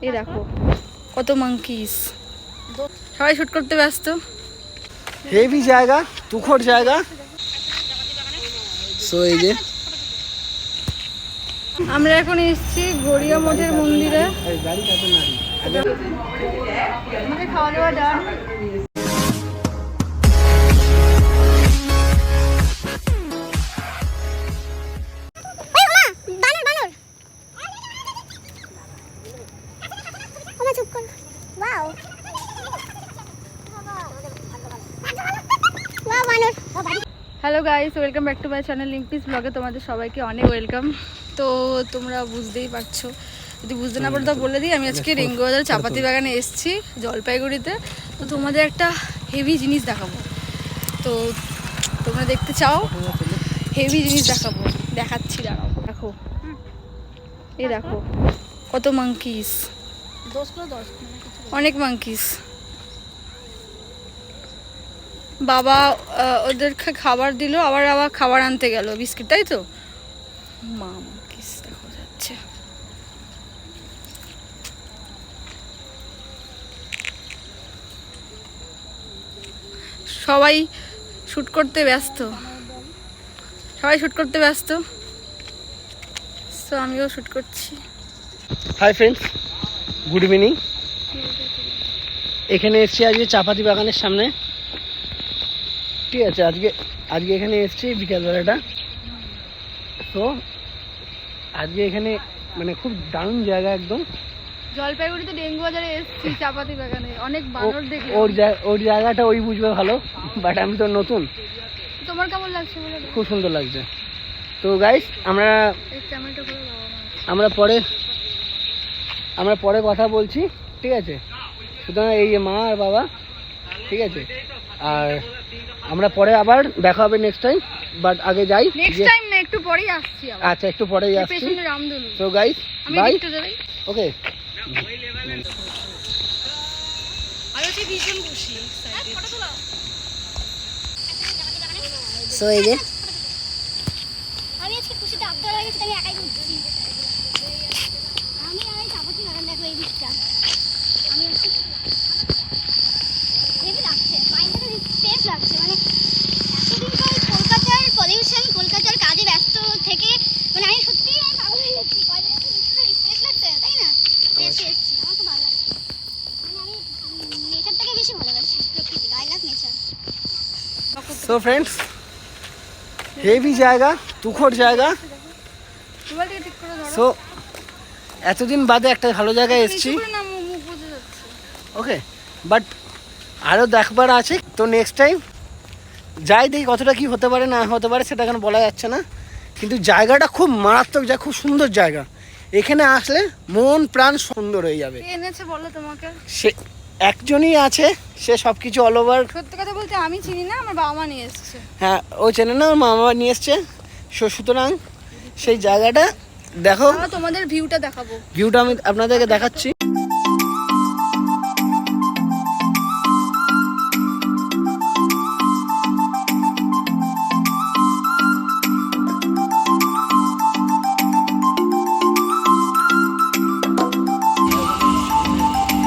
এই দেখো কত মাংকিস, সবাই শুট করতে ব্যস্ত। হেভি জায়গা, তুখর জায়গা। সো এই যে আমরা এখন এসেছি গড়িয়া মঠের মন্দিরে। আমাদের খাওয়া দাওয়া done. Hello guys, welcome back to my channel লিম্পিস ব্লগে তোমাদের সবাইকে অনেক ওয়েলকাম। তো তোমরা বুঝতেই পারছো, যদি বুঝতে না পারো তো বলে দিই, আমি আজকে রেঙ্গুবাজার চাপাতি বাগানে এসেছি জলপাইগুড়িতে। তো তোমাদের একটা হেভি জিনিস দেখাবো, তো তোমরা দেখতে চাও? হেভি জিনিস দেখাবো, দেখাচ্ছি, দাঁড়াও। দেখো, এই দেখো কত মাংকিস, অনেক মাংকিস। বাবা ওদেরকে খাবার দিল, আবার খাবার আনতে গেল, বিস্কিট, তাই তো? মাংকিস দেখা যাচ্ছে। সবাই শুট করতে ব্যস্ত, তো আমিও শুট করছি। Hi friends, good evening. এখানে এসেছি আজকে চাপাতি বাগানের সামনে, ঠিক আছে? আজকে এখানে এসেছি বিকালবেলাটা। তো আজকে এখানে মানে খুব দারুণ জায়গা একদম। জলপাইগুড়িতে ডেঙ্গু বাজারে এসেছি চাপাতি বাগানে, অনেক বানর দেখি। ওর জায়গাটা ওই বুঝবে ভালো, বাট আমি তো নতুন। তোমার কেমন লাগছে বলো? খুব সুন্দর লাগছে। তো গাইস, আমরা পরে কথা বলছি, ঠিক আছে? সুতরাং এই যে মা আর বাবা, ঠিক আছে? আর আমরা পরে আবার দেখা হবে নেক্সট টাইম, বাট আগে যাই। নেক্সট টাইম না, একটু পরেই আসছি আবার। আচ্ছা, একটু পরেই আসছি। পেছনে রামদুলু। So guys, bye. ওকে। আমি ভীষণ খুশি, ফটো তোলো। সো এই যে আমি আজকে খুশিতে আবদার হয়ে গেছি, আমি একাই ঘুরছি। আমি আর এই চাপাতি বাগান, দেখো এই দিকটা। আমি আছি, হেভি লাগছে, মাইন্ডটা ফ্রেশ লাগছে। মানে এতদিন পর কলকাতার পলিউশন, কলকাতার কাজে ব্যস্ত থেকে মানে আমি সত্যিই পাগল হয়ে গেছি। কয়দিন একটু রিফ্রেশ লাগছে, তাই না? এসছি, আমার খুব ভালো লাগছে। মানে আমি নেচারটাকে বেশি ভালোবাসি, প্রকৃতি। I love nature. So friends, heavy জায়গা, তুখর জায়গা। সো এতদিন বাদে একটা ভালো জায়গায় এসেছি, ওকে? বাট আরও দেখবার আছে, তো নেক্সট টাইম যাই, দেখি কতটা কি হতে পারে না হতে পারে, সেটা এখন বলা যাচ্ছে না। কিন্তু জায়গাটা খুব মারাত্মক জায়গা, খুব সুন্দর জায়গা। এখানে আসলে মন প্রাণ সুন্দর হয়ে যাবে। এনেছে বলো তোমাকে? সে একজনই আছে, সে সব কিছু অল ওভার। সত্যি কথা বলতে আমি চিনি না, আমার বাবা মা নিয়ে এসেছে। হ্যাঁ, ও চেনে না, মা বাবা নিয়ে এসছে। সুতরাং সেই জায়গাটা দেখো, তোমাদের ভিউটা দেখাবো। ভিউটা আমি আপনাদেরকে দেখাচ্ছি।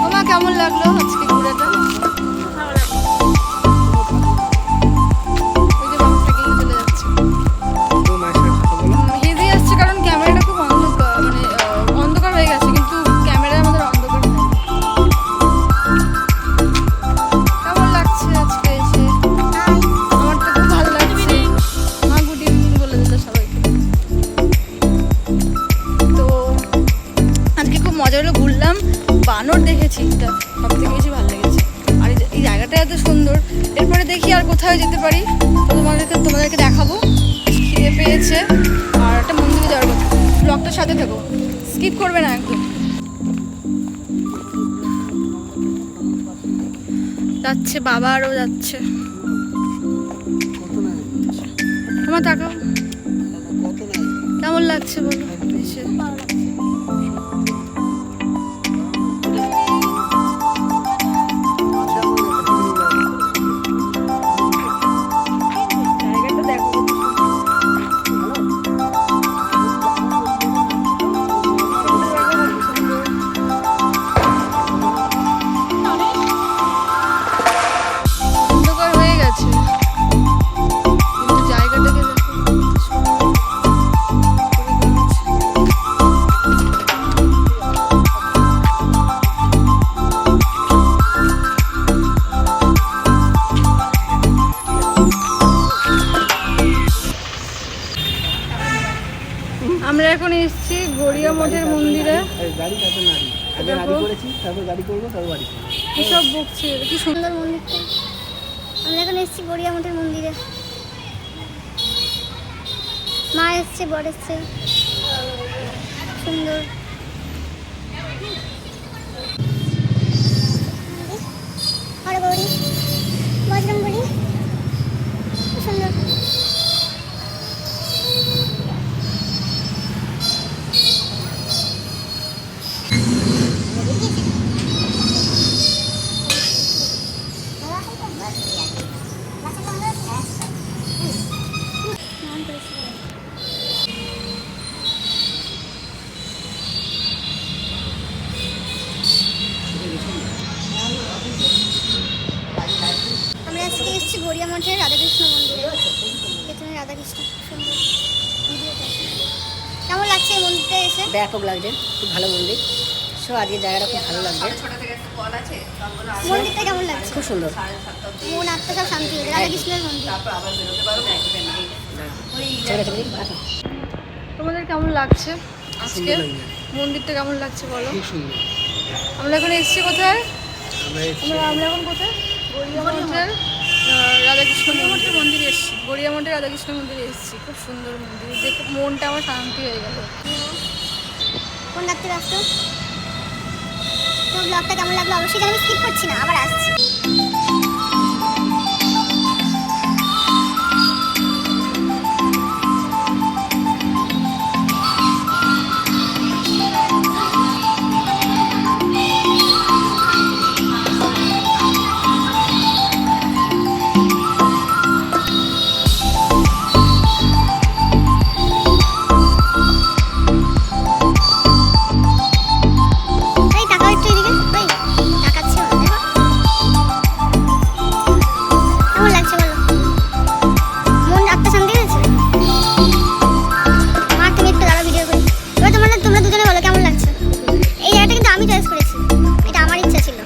তোমার কেমন লাগলো আজকে ঘুরেটা? ভালো লাগলো। ওই যে বাবুটা গিয়ে চলে যাচ্ছে, হেভি আসছে, কারণ ক্যামেরাটা খুব অন্ধকার, মানে অন্ধকার হয়ে গেছে, কিন্তু ক্যামেরায় আমাদের অন্ধকার নেই। কেমন লাগছে আজকে এসে? আমার তো খুব ভালো লাগছে। মা গুড ইভিনিং বলে দিল সবাইকে। তো আজকে খুব মজা হলো, ঘুরলাম, বানর দেখেছি, এটা সব থেকে বেশি ভালো লেগেছে। আর এই জায়গাটা এত সুন্দর। এরপরে দেখি আর কোথায় যেতে পারি, তো তোমাদেরকে দেখাবো। খিদে পেয়েছে আর একটা মন্দিরে যাওয়ার কথা। ব্লগটার সাথে থেকো, স্কিপ করবে না একদম। যাচ্ছে বাবা, আরও যাচ্ছে। তোমার তাকাও, কেমন লাগছে বলো এসে? আগে গাড়ি করেছি, তারপর গাড়ি করবো, তারপর বাড়ি করবো। কি সব বকছে, কি সুন্দর। সুন্দর মন্দিরটা। আমরা এখন এসেছি গড়িয়া মঠের মন্দিরে। মা এসছে, বর এসছে, সুন্দর। হরগৌরী, বজরংবলী, খুব সুন্দর। আমরা আজকে এসেছি গড়িয়া মঠের রাধাকৃষ্ণ মন্দিরে। পেছনে রাধাকৃষ্ণ, সুন্দর। ভিডিওটা কেমন লাগছে এই মন্দিরটা এসে? ব্যাপক লাগছে, খুব ভালো মন্দির। সো আজকে জায়গাটা খুব ভালো লাগছে। মন্দিরটা কেমন লাগছে? খুব সুন্দর। মন আত্মা সব শান্তি হয়েছে। রাধাকৃষ্ণের মন্দির। তোমাদের কেমন লাগছে আজকে সুন্দর লাগছে। মন্দিরটা কেমন লাগছে বলো? খুব সুন্দর। আমরা এখন এসেছি কোথায়? আমরা এসেছি আমরা এখন কোথায়? গড়িয়া মঠের রাধাকৃষ্ণ মঠের মন্দিরে এসেছি। গড়িয়া মঠের রাধাকৃষ্ণ মন্দিরে এসেছি। খুব সুন্দর মন্দির, দেখে মনটা আমার শান্তি হয়ে গেল। কোন রাত্রে ব্যস্ত? তো ব্লগটা কেমন লাগলো অবশ্যই জানাবে, স্কিপ করছি না, আবার আসছি। এই তাকাও একটু এদিকে, এই তাকাচ্ছি না, দেখো। কেমন লাগছে বলো? মন আত্মা শান্তি হয়েছে? মা তুমি একটু দাঁড়াও, ভিডিও করি। এবার তোমরা দুজনে বলো কেমন লাগছে? এই জায়গাটা কিন্তু আমি চয়েস করেছি, এটা আমার ইচ্ছা ছিল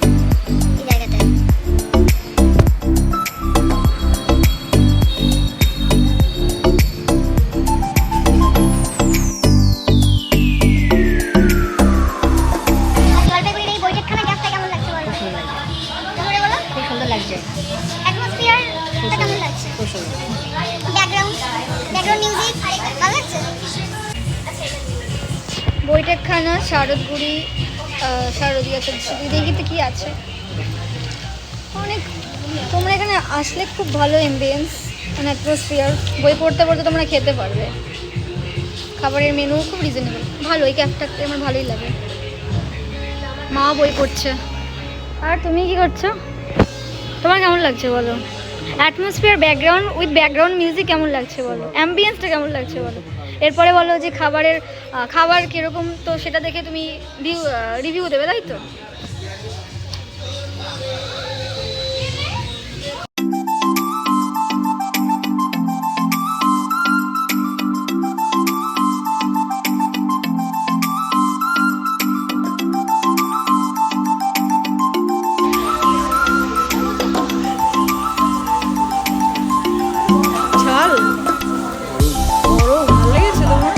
এই জায়গাটায়। জলপাইগুড়ির এই বৈঠকখানা ক্যাম্পটা কেমন লাগছে বলো? জোরে বলো। খুব সুন্দর লাগছে, অ্যাটমসফিয়ারটা কেমন লাগছে? খুব সুন্দর। ব্যাকগ্রাউন্ড মিউজিক ভালো লাগছে? বৈঠকখানা, শারদগুড়ি, শারদীয়া দিঘিতে কি আছে অনেক। তোমরা এখানে আসলে খুব ভালো অ্যাম্বিয়েন্স মানে অ্যাটমসফিয়ার। বই পড়তে পড়তে তোমরা খেতে পারবে। খাবারের মেনু খুব রিজনেবল, ভালো। এই ক্যাফটা আমার ভালোই লাগে। মা বই পড়ছে। আর তুমি কি করছো? তোমার কেমন লাগছে বলো? Atmosphere, background with background music কেমন লাগছে বলো? অ্যাম্বিয়েন্সটা কেমন লাগছে বলো? এরপরে বলো যে খাবার কীরকম, তো সেটা দেখে তুমি রিভিউ দেবে, তাই তো? ঝাল বড় ভালো লেগেছে তোমার?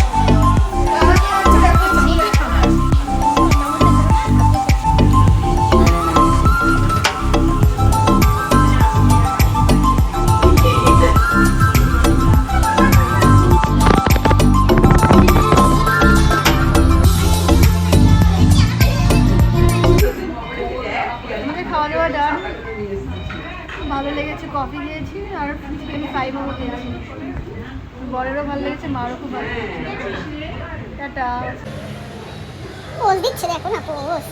আমাদের খাওয়া দাওয়া ডান, ভালো লেগেছে। কফি খেয়েছি আর চিকেন ফ্রাই মোমো খেয়েছি। বরেরও ভালো লেগেছে, মারও খুব ভালো লেগেছে। টাটা। পোজ দিচ্ছে দেখো না, পোজ।